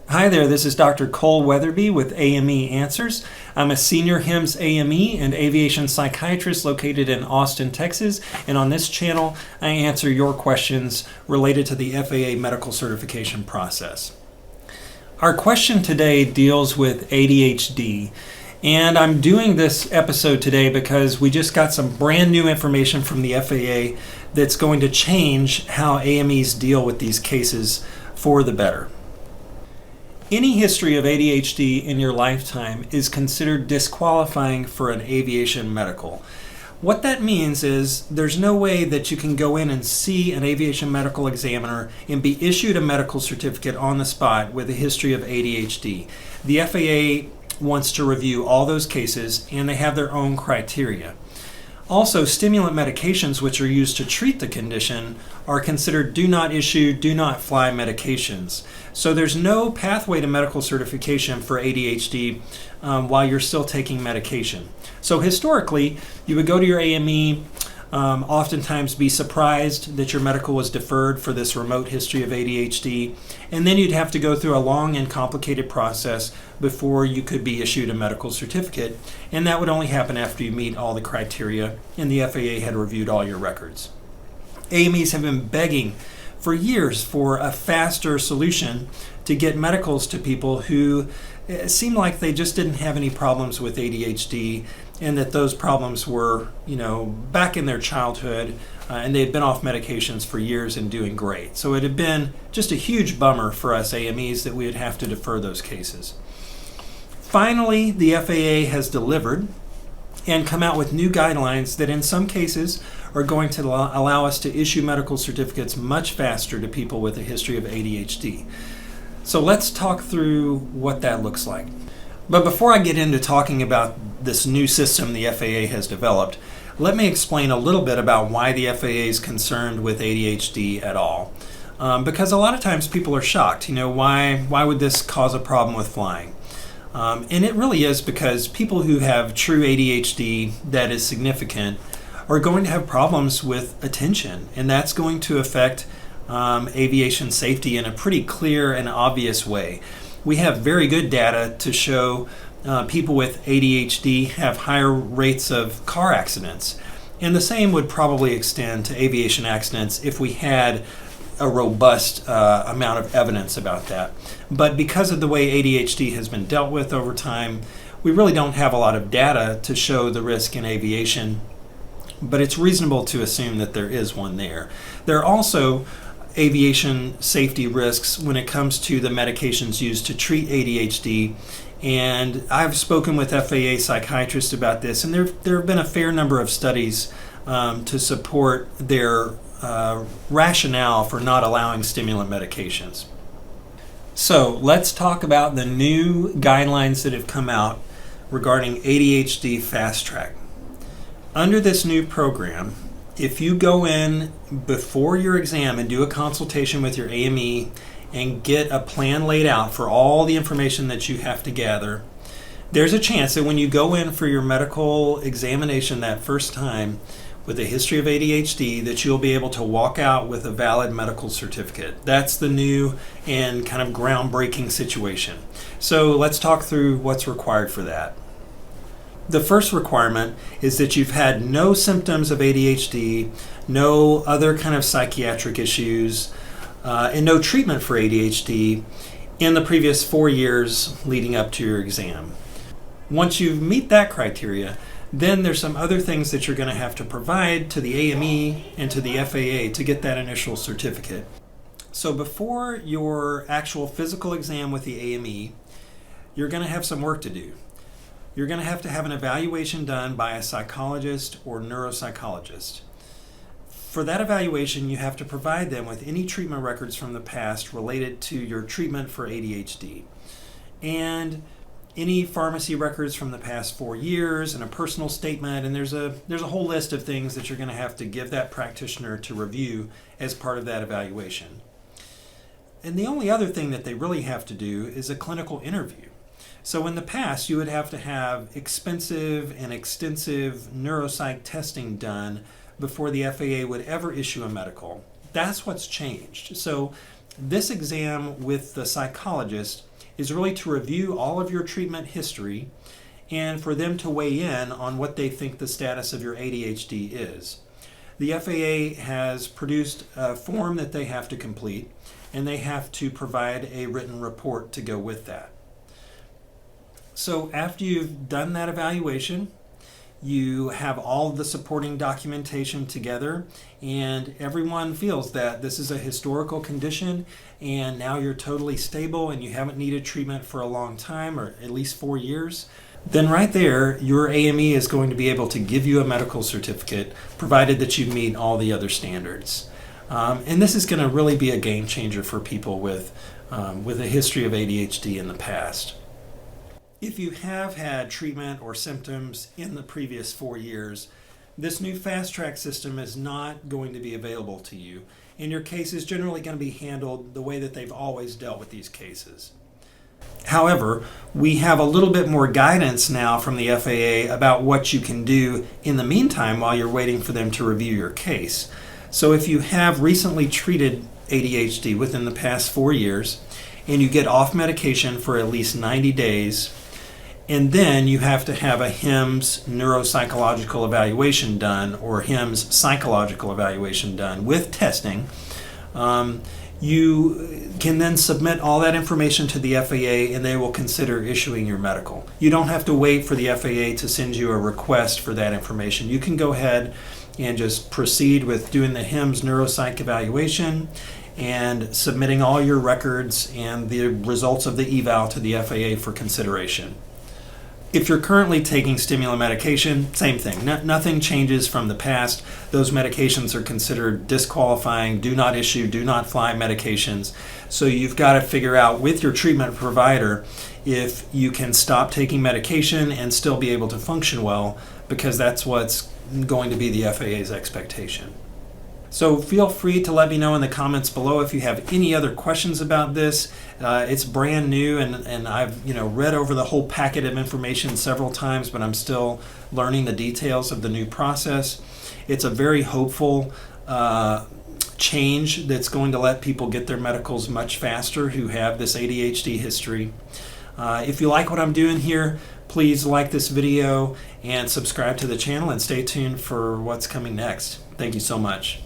Hi there, this is Dr. Cole Weatherby with AME.answers. I'm a senior HIMSS AME and aviation psychiatrist located in Austin, Texas, and on this channel I answer your questions related to the FAA medical certification process. Our question today deals with ADHD, and I'm doing this episode today because we just got some brand new information from the FAA that's going to change how AMEs deal with these cases for the better. Any history of ADHD in your lifetime is considered disqualifying for an aviation medical. What that means is there's no way that you can go in and see an aviation medical examiner and be issued a medical certificate on the spot with a history of ADHD. The FAA wants to review all those cases, and they have their own criteria. Also, stimulant medications which are used to treat the condition are considered do not issue, do not fly medications. So there's no pathway to medical certification for ADHD while you're still taking medication. So historically, you would go to your AME, oftentimes be surprised that your medical was deferred for this remote history of ADHD, and then you'd have to go through a long and complicated process before you could be issued a medical certificate, and that would only happen after you meet all the criteria and the FAA had reviewed all your records. AMEs have been begging for years for a faster solution to get medicals to people who seemed like they just didn't have any problems with ADHD, and that those problems were, back in their childhood, and they had been off medications for years and doing great. So it had been just a huge bummer for us AMEs that we would have to defer those cases. Finally, the FAA has delivered and come out with new guidelines that in some cases are going to allow us to issue medical certificates much faster to people with a history of ADHD. So let's talk through what that looks like. But before I get into talking about this new system the FAA has developed, let me explain a little bit about why the FAA is concerned with ADHD at all. Because a lot of times people are shocked, why would this cause a problem with flying? And it really is because people who have true ADHD that is significant are going to have problems with attention, and that's going to affect aviation safety in a pretty clear and obvious way. We have very good data to show people with ADHD have higher rates of car accidents, and the same would probably extend to aviation accidents if we had a robust amount of evidence about that. But because of the way ADHD has been dealt with over time, we really don't have a lot of data to show the risk in aviation, but it's reasonable to assume that there is one there. There are also aviation safety risks when it comes to the medications used to treat ADHD, and I've spoken with FAA psychiatrists about this, and there have been a fair number of studies to support their rationale for not allowing stimulant medications. So let's talk about the new guidelines that have come out regarding ADHD Fast Track. Under this new program, if you go in before your exam and do a consultation with your AME and get a plan laid out for all the information that you have to gather, there's a chance that when you go in for your medical examination that first time with a history of ADHD, that you'll be able to walk out with a valid medical certificate. That's the new and kind of groundbreaking situation. So let's talk through what's required for that. The first requirement is that you've had no symptoms of ADHD, no other kind of psychiatric issues, and no treatment for ADHD in the previous 4 years leading up to your exam. Once you meet that criteria, then there's some other things that you're going to have to provide to the AME and to the FAA to get that initial certificate. So before your actual physical exam with the AME, you're going to have some work to do. You're going to have an evaluation done by a psychologist or neuropsychologist. For that evaluation, you have to provide them with any treatment records from the past related to your treatment for ADHD, and any pharmacy records from the past 4 years, and a personal statement, and there's a whole list of things that you're going to have to give that practitioner to review as part of that evaluation. And the only other thing that they really have to do is a clinical interview. So in the past, you would have to have expensive and extensive neuropsych testing done before the FAA would ever issue a medical. That's what's changed. So this exam with the psychologist is really to review all of your treatment history and for them to weigh in on what they think the status of your ADHD is. The FAA has produced a form that they have to complete, and they have to provide a written report to go with that. So after you've done that evaluation, you have all of the supporting documentation together, and everyone feels that this is a historical condition and now you're totally stable and you haven't needed treatment for a long time, or at least 4 years, then right there your AME is going to be able to give you a medical certificate provided that you meet all the other standards. And this is going to really be a game changer for people with a history of ADHD in the past. If you have had treatment or symptoms in the previous 4 years, this new Fast Track system is not going to be available to you, and your case is generally going to be handled the way that they've always dealt with these cases. However, we have a little bit more guidance now from the FAA about what you can do in the meantime while you're waiting for them to review your case. So if you have recently treated ADHD within the past 4 years, and you get off medication for at least 90 days, and then you have to have a HIMSS neuropsychological evaluation done, or HIMSS psychological evaluation done with testing, you can then submit all that information to the FAA and they will consider issuing your medical. You don't have to wait for the FAA to send you a request for that information. You can go ahead and just proceed with doing the HIMSS neuropsych evaluation and submitting all your records and the results of the eval to the FAA for consideration. If you're currently taking stimulant medication, same thing. Nothing changes from the past. Those medications are considered disqualifying, do not issue, do not fly medications. So you've got to figure out with your treatment provider if you can stop taking medication and still be able to function well, because that's what's going to be the FAA's expectation. So feel free to let me know in the comments below if you have any other questions about this. It's brand new, and I've read over the whole packet of information several times, but I'm still learning the details of the new process. It's a very hopeful change that's going to let people get their medicals much faster who have this ADHD history. If you like what I'm doing here, please like this video and subscribe to the channel and stay tuned for what's coming next. Thank you so much.